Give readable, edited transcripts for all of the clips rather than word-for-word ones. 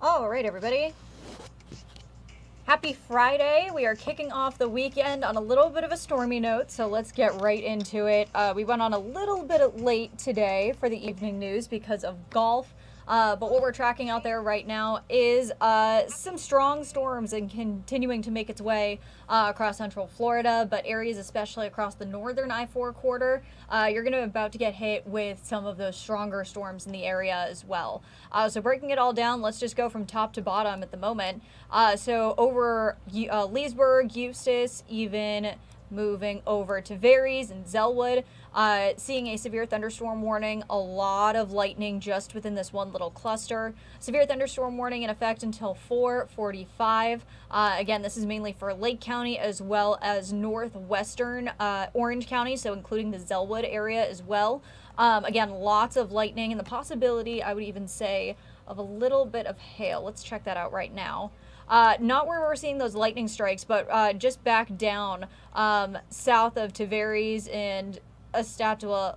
All right, everybody. Happy Friday. We are kicking off the weekend on a little bit of a stormy note, so let's get right into it. We went on a little bit late today for the evening news because of golf. But what we're tracking out there right now is some strong storms and continuing to make its way across central Florida, but areas especially across the northern I-4 corridor, you're going to about to get hit with some of those stronger storms in the area as well. So breaking it all down, let's just go from top to bottom at the moment. So over Leesburg, Eustis, even moving over to Varys and Zellwood, seeing a severe thunderstorm warning, a lot of lightning just within this one little cluster. Severe thunderstorm warning in effect until 4:45. Again, this is mainly for Lake County as well as northwestern Orange County, so including the Zellwood area as well. Again, lots of lightning and the possibility, I would even say, of a little bit of hail. Let's check that out right now. Not where we're seeing those lightning strikes, but just back down south of Tavares and Estatua,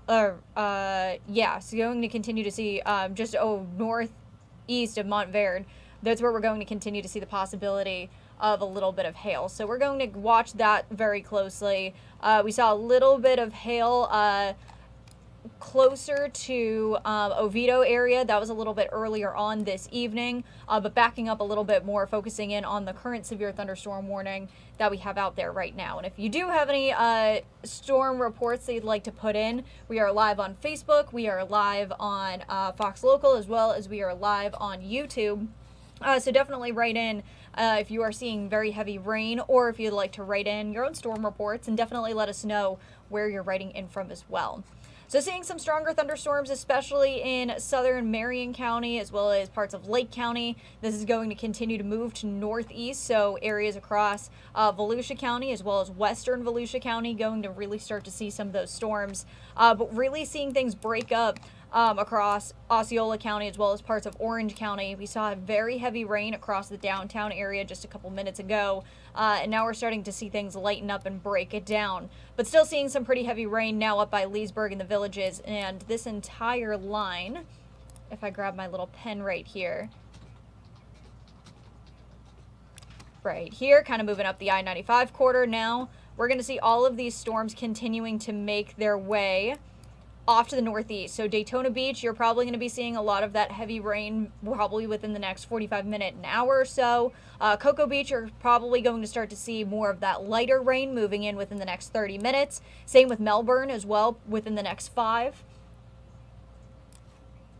so going to continue to see just northeast of Montverde. That's where we're going to continue to see the possibility of a little bit of hail. So we're going to watch that very closely. We saw a little bit of hail closer to Oviedo area. That was a little bit earlier on this evening, but backing up a little bit more, focusing in on the current severe thunderstorm warning that we have out there right now. And if you do have any storm reports that you'd like to put in, we are live on Facebook, we are live on Fox Local, as well as we are live on YouTube. So definitely write in if you are seeing very heavy rain, or if you'd like to write in your own storm reports, and definitely let us know where you're writing in from as well. So seeing some stronger thunderstorms, especially in southern Marion County, as well as parts of Lake County. This is going to continue to move to northeast, so areas across Volusia County, as well as western Volusia County, going to really start to see some of those storms. But really seeing things break up across Osceola County, as well as parts of Orange County. We saw very heavy rain across the downtown area just a couple minutes ago, and now we're starting to see things lighten up and break it down. But still seeing some pretty heavy rain now up by Leesburg and the Villages, and this entire line, if I grab my little pen right here, kind of moving up the I-95 corridor now, we're going to see all of these storms continuing to make their way off to the northeast. So Daytona Beach, you're probably going to be seeing a lot of that heavy rain probably within the next 45 minutes, an hour or so. Cocoa Beach, you're probably going to start to see more of that lighter rain moving in within the next 30 minutes. Same with Melbourne as well within the next 5.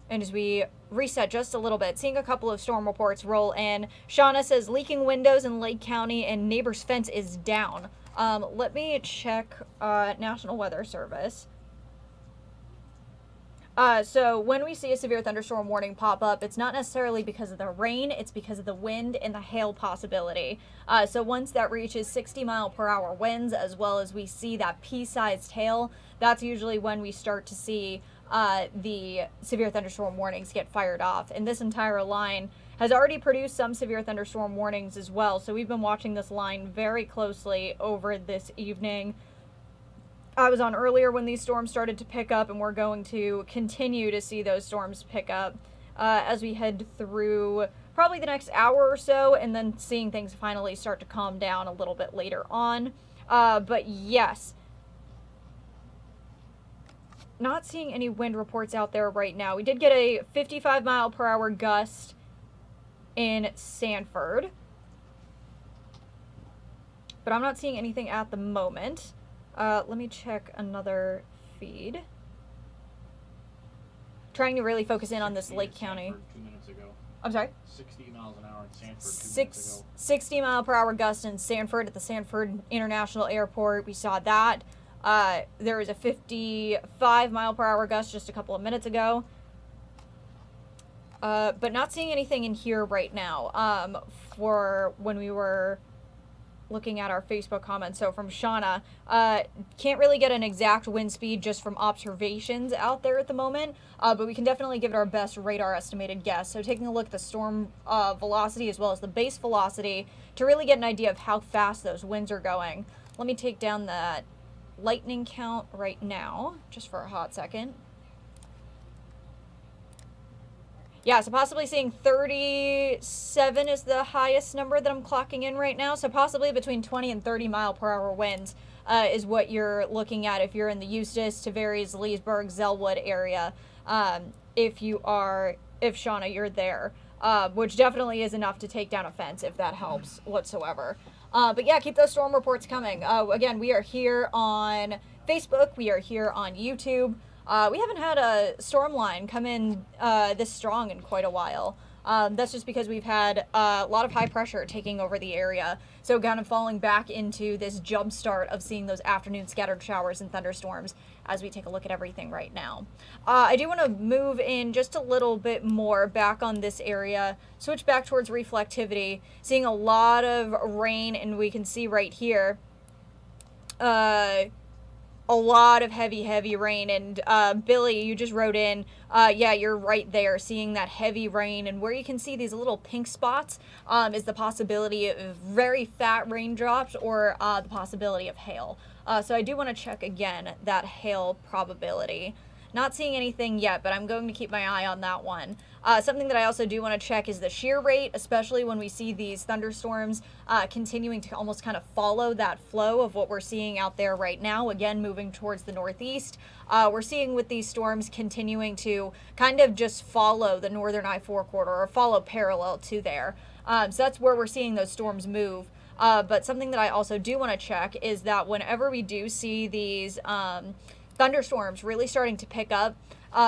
And as we reset just a little bit, seeing a couple of storm reports roll in. Shauna says leaking windows in Lake County and neighbor's fence is down. Let me check National Weather Service. So when we see a severe thunderstorm warning pop up, it's not necessarily because of the rain, it's because of the wind and the hail possibility. So once that reaches 60-mile-per-hour winds, as well as we see that pea-sized hail, that's usually when we start to see the severe thunderstorm warnings get fired off. And this entire line has already produced some severe thunderstorm warnings as well. So we've been watching this line very closely over this evening. I was on earlier when these storms started to pick up, and we're going to continue to see those storms pick up as we head through probably the next hour or so, and then seeing things finally start to calm down a little bit later on. But yes, not seeing any wind reports out there right now. We did get a 55-mile-per-hour gust in Sanford, but I'm not seeing anything at the moment. Let me check another feed. Trying to really focus in on this Lake County. 2 minutes ago. I'm sorry? 60 miles an hour in Sanford 2 minutes ago. 60-mile-per-hour gust in Sanford at the Sanford International Airport. We saw that. There was a 55-mile-per-hour gust just a couple of minutes ago. But not seeing anything in here right now for when we were looking at our Facebook comments. So from Shauna, can't really get an exact wind speed just from observations out there at the moment, but we can definitely give it our best radar estimated guess. So taking a look at the storm velocity as well as the base velocity to really get an idea of how fast those winds are going. Let me take down that lightning count right now, just for a hot second. Yeah, so possibly seeing 37 is the highest number that I'm clocking in right now. So possibly between 20 and 30 mile per hour winds is what you're looking at if you're in the Eustis, Tavares, Leesburg, Zellwood area. If Shauna, you're there, which definitely is enough to take down a fence if that helps whatsoever. But yeah, keep those storm reports coming. Again, we are here on Facebook. We are here on YouTube. We haven't had a storm line come in this strong in quite a while. That's just because we've had a lot of high pressure taking over the area. So kind of falling back into this jump start of seeing those afternoon scattered showers and thunderstorms as we take a look at everything right now. I do want to move in just a little bit more back on this area, switch back towards reflectivity, seeing a lot of rain, and we can see right here, a lot of heavy rain. And Billy, you just wrote in, yeah, you're right there, seeing that heavy rain, and where you can see these little pink spots is the possibility of very fat raindrops or the possibility of hail. So I do want to check again that hail probability. Not seeing anything yet, but I'm going to keep my eye on that one. Something that I also do want to check is the shear rate, especially when we see these thunderstorms continuing to almost kind of follow that flow of what we're seeing out there right now, again, moving towards the northeast. We're seeing with these storms continuing to kind of just follow the northern I-4 corridor or follow parallel to there. So that's where we're seeing those storms move. But something that I also do want to check is that whenever we do see these thunderstorms really starting to pick up,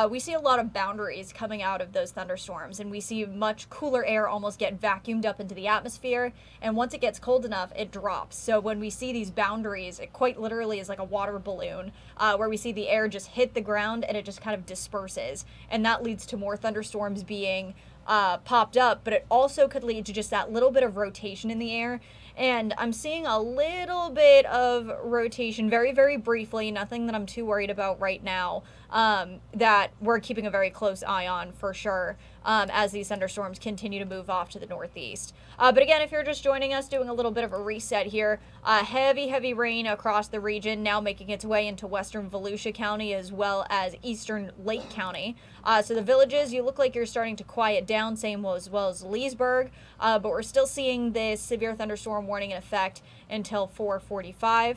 we see a lot of boundaries coming out of those thunderstorms, and we see much cooler air almost get vacuumed up into the atmosphere, and once it gets cold enough, it drops. So when we see these boundaries, it quite literally is like a water balloon, where we see the air just hit the ground and it just kind of disperses, and that leads to more thunderstorms being popped up, but it also could lead to just that little bit of rotation in the air. And I'm seeing a little bit of rotation very briefly, nothing that I'm too worried about right now, that we're keeping a very close eye on for sure as these thunderstorms continue to move off to the northeast. But again, if you're just joining us, doing a little bit of a reset here, heavy rain across the region, now making its way into western Volusia County as well as eastern Lake County. So the villages, you look like you're starting to quiet down, same as well as Leesburg, but we're still seeing this severe thunderstorm warning in effect until 5:45.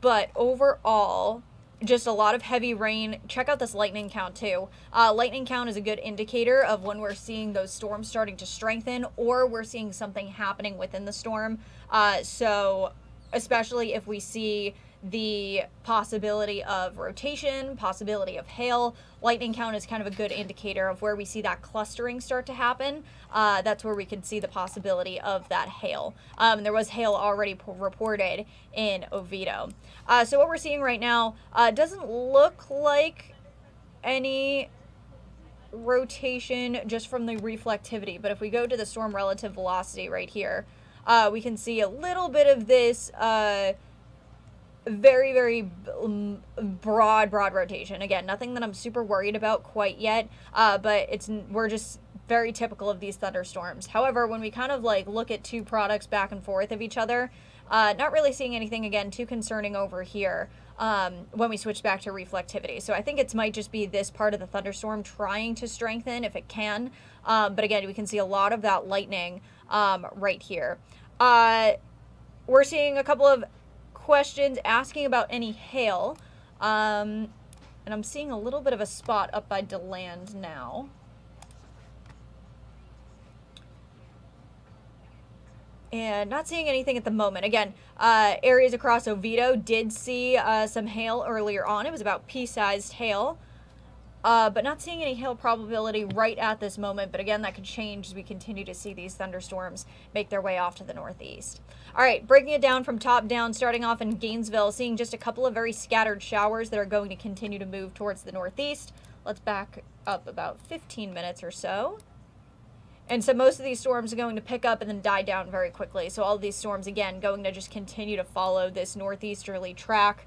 But overall, just a lot of heavy rain. Check out this lightning count too. Lightning count is a good indicator of when we're seeing those storms starting to strengthen or we're seeing something happening within the storm. So especially if we see the possibility of rotation, possibility of hail, lightning count is kind of a good indicator of where we see that clustering start to happen. That's where we could see the possibility of that hail. There was hail already reported in Oviedo. So what we're seeing right now doesn't look like any rotation just from the reflectivity, but if we go to the storm relative velocity right here, we can see a little bit of this very broad rotation. Again, nothing that I'm super worried about quite yet, but we're just very typical of these thunderstorms. However, when we kind of like look at two products back and forth of each other, not really seeing anything again too concerning over here when we switch back to reflectivity. So I think it might just be this part of the thunderstorm trying to strengthen if it can, but again, we can see a lot of that lightning right here. We're seeing a couple of questions asking about any hail, and I'm seeing a little bit of a spot up by DeLand now. And not seeing anything at the moment. Again, areas across Oviedo did see some hail earlier on. It was about pea-sized hail. But not seeing any hail probability right at this moment. But again, that could change as we continue to see these thunderstorms make their way off to the northeast. All right, breaking it down from top down, starting off in Gainesville, seeing just a couple of very scattered showers that are going to continue to move towards the northeast. Let's back up about 15 minutes or so. And so most of these storms are going to pick up and then die down very quickly. So all of these storms, again, going to just continue to follow this northeasterly track.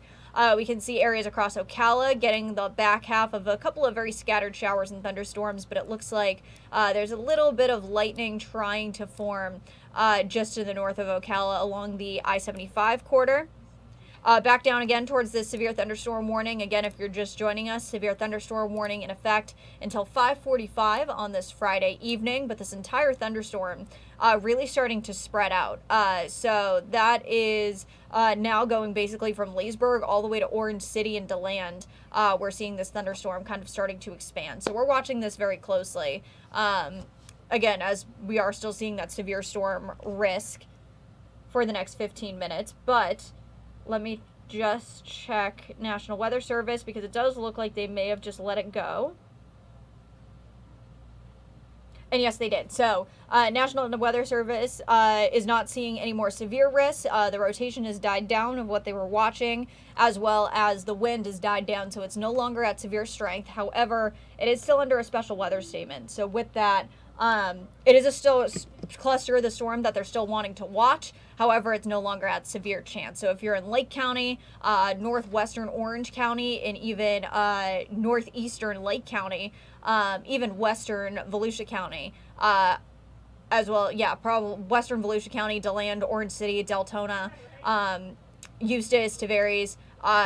We can see areas across Ocala getting the back half of a couple of very scattered showers and thunderstorms, but it looks like there's a little bit of lightning trying to form just to the north of Ocala along the I-75 corridor. Back down again towards the severe thunderstorm warning. Again, if you're just joining us, severe thunderstorm warning in effect until 5:45 on this Friday evening. But this entire thunderstorm really starting to spread out. So that is now going basically from Leesburg all the way to Orange City and DeLand. We're seeing this thunderstorm kind of starting to expand. So we're watching this very closely. Again, as we are still seeing that severe storm risk for the next 15 minutes. But let me just check National Weather Service because it does look like they may have just let it go. And yes, they did. So National Weather Service is not seeing any more severe risks. The rotation has died down of what they were watching, as well as the wind has died down, so it's no longer at severe strength. However, it is still under a special weather statement. So with that, it is still a cluster of the storm that they're still wanting to watch. However, it's no longer at severe chance. So if you're in Lake County, northwestern Orange County, and even northeastern Lake County, even western Volusia County, as well, yeah, probably western Volusia County, DeLand, Orange City, Deltona, Eustis, Tavares,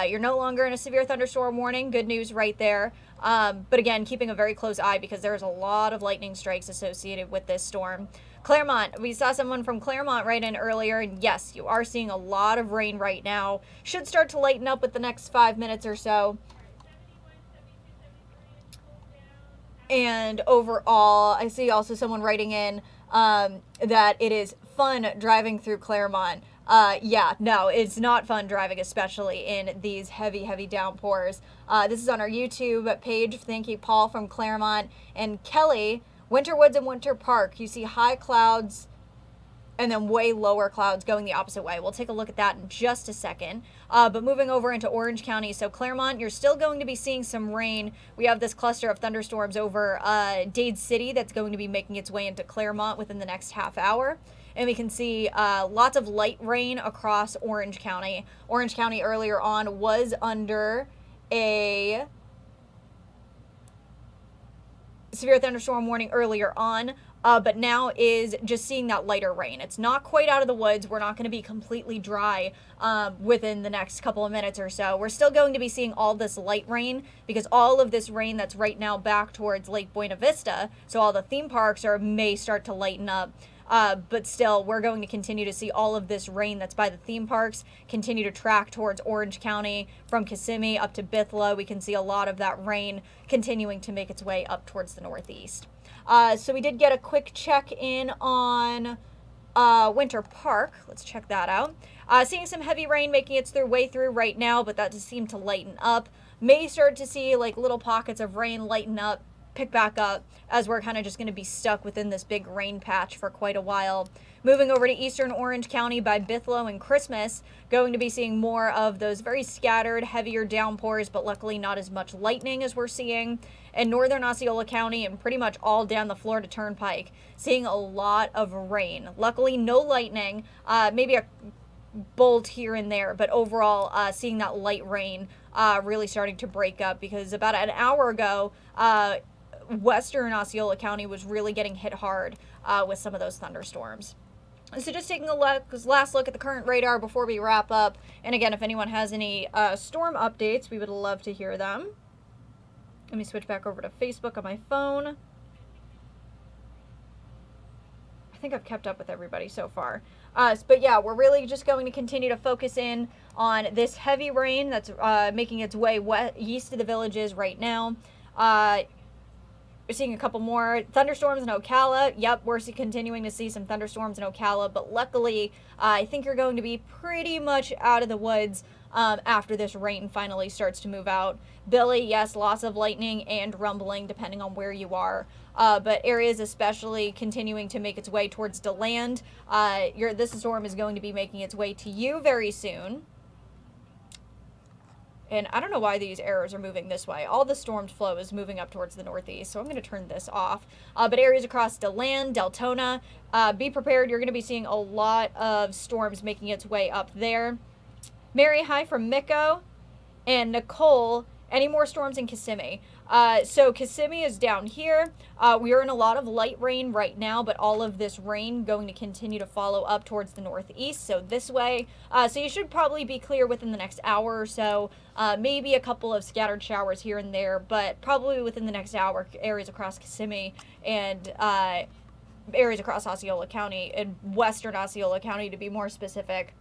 you're no longer in a severe thunderstorm warning. Good news right there. But again, keeping a very close eye because there's a lot of lightning strikes associated with this storm. Claremont, we saw someone from Claremont write in earlier, and yes, you are seeing a lot of rain right now. Should start to lighten up with the next 5 minutes or so. And overall, I see also someone writing in that it is fun driving through Claremont. Yeah, no, it's not fun driving, especially in these heavy, heavy downpours. This is on our YouTube page. Thank you, Paul from Claremont. And Kelly, Winter Woods and Winter Park. You see high clouds and then way lower clouds going the opposite way. We'll take a look at that in just a second. But moving over into Orange County, so Claremont, you're still going to be seeing some rain. We have this cluster of thunderstorms over Dade City that's going to be making its way into Claremont within the next half hour. And we can see lots of light rain across Orange County. Orange County earlier on was under a severe thunderstorm warning earlier on, but now is just seeing that lighter rain. It's not quite out of the woods. We're not going to be completely dry within the next couple of minutes or so. We're still going to be seeing all this light rain because all of this rain that's right now back towards Lake Buena Vista, so all the theme parks may start to lighten up. But still, we're going to continue to see all of this rain that's by the theme parks continue to track towards Orange County from Kissimmee up to Bithla. We can see a lot of that rain continuing to make its way up towards the northeast. So we did get a quick check in on Winter Park. Let's check that out. Seeing some heavy rain making its way through right now, but that does seem to lighten up. May start to see like little pockets of rain lighten up, pick back up, as we're kind of just going to be stuck within this big rain patch for quite a while. Moving over to eastern Orange County by Bithlo and Christmas, going to be seeing more of those very scattered, heavier downpours, but luckily not as much lightning as we're seeing. In northern Osceola County and pretty much all down the Florida Turnpike, seeing a lot of rain. Luckily, no lightning, maybe a bolt here and there, but overall, seeing that light rain really starting to break up because about an hour ago, western Osceola County was really getting hit hard with some of those thunderstorms. So just taking a last look at the current radar before we wrap up. And again, if anyone has any storm updates, we would love to hear them. Let me switch back over to Facebook on my phone. I think I've kept up with everybody so far. But yeah, we're really just going to continue to focus in on this heavy rain that's making its way east of the villages right now. We're seeing a couple more thunderstorms in Ocala. Yep, we're continuing to see some thunderstorms in Ocala, but luckily, I think you're going to be pretty much out of the woods after this rain finally starts to move out. Billy, yes, lots of lightning and rumbling depending on where you are, but areas especially continuing to make its way towards DeLand. This storm is going to be making its way to you very soon. And I don't know why these arrows are moving this way. All the storm flow is moving up towards the northeast, so I'm going to turn this off. But areas across DeLand, Deltona, be prepared. You're going to be seeing a lot of storms making its way up there. Mary, hi from Miko. And Nicole, any more storms in Kissimmee? So Kissimmee is down here. We are in a lot of light rain right now, but all of this rain going to continue to follow up towards the northeast, so this way. So you should probably be clear within the next hour or so. Maybe a couple of scattered showers here and there, but probably within the next hour, areas across Kissimmee and areas across Osceola County and western Osceola County, to be more specific,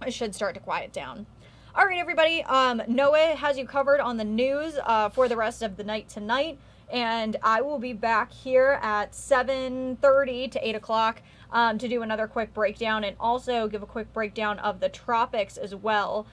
it should start to quiet down. All right, everybody. Noah has you covered on the news for the rest of the night tonight, and I will be back here at 7:30 to 8 o'clock to do another quick breakdown and also give a quick breakdown of the tropics as well.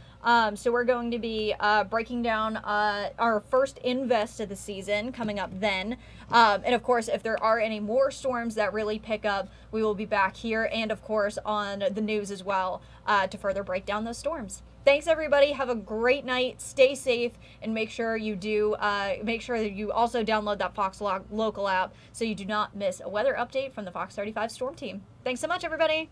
So we're going to be breaking down our first invest of the season coming up then. And of course, if there are any more storms that really pick up, we will be back here and of course on the news as well to further break down those storms. Thanks, everybody. Have a great night. Stay safe, and make sure you make sure that you also download that Fox Local app so you do not miss a weather update from the Fox 35 Storm Team. Thanks so much, everybody.